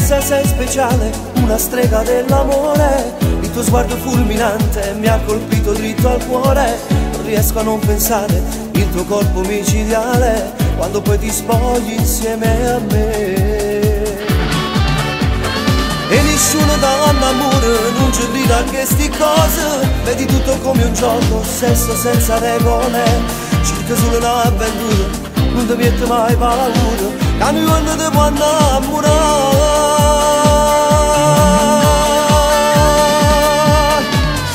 sa sei speciale, una strega dell'amore. Il tuo sguardo fulminante mi ha colpito dritto al cuore. Non riesco a non pensare, il tuo corpo micidiale, quando poi ti spogli insieme a me. E nessuno da amore non ci dirà che sti cose. Vedi tutto come un gioco, sesso senza regole. Circa solo un'avventura, non ti mette mai paura, che mi quando ti può innamorare.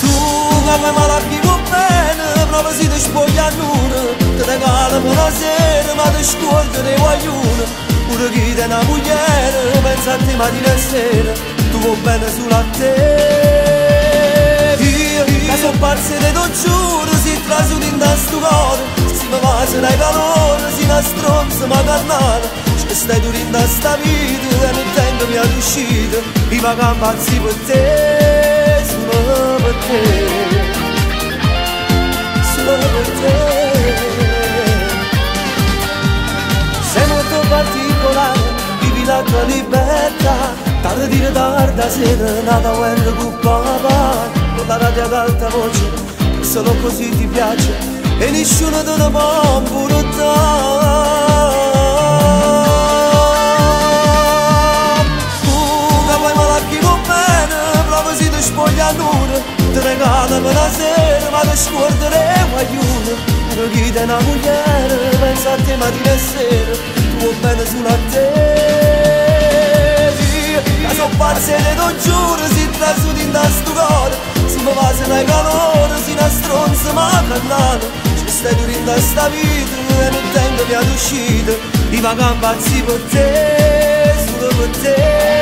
Tu che fai male a chi vuoi bene, proprio si ti spoglia a nulla. Ti regala per la sera, ma ti scordi dei guaglioni. Pure chi te una moglie, pensa a te mattina e sera, tu vuoi bene solo a te. Io, che sono parse te lo giuro, si trasuti in sto cuore. Si mi va, se dai calore, si una stronza ma cannata. Che stai durando a sta vita e non tengo mia uscita. I vagampazzi per te, solo per te, solo per te. Sei molto particolare, vivi la tua libertà. Tardi dire tarda sera, nata guerra con papà. Con la radio ad alta voce, che solo così ti piace e nessuno te ne può buttare. Tu che vuoi male a chi vuoi bene, proprio si ti spoglia a nulla. Ti regala per la sera, ma ti scorderei guaglione. Pure chi te una moglie, pensa a te mattina e sera, tu vuoi bene solo a te. Che sono parse te lo giuro, si trasuti in sto cuore. Si mi va se n'hai calore, si una stronza ma cannata. Ci stai durando a sta vita e non tengo via d'uscita. I vagampazzi per te, solo per te.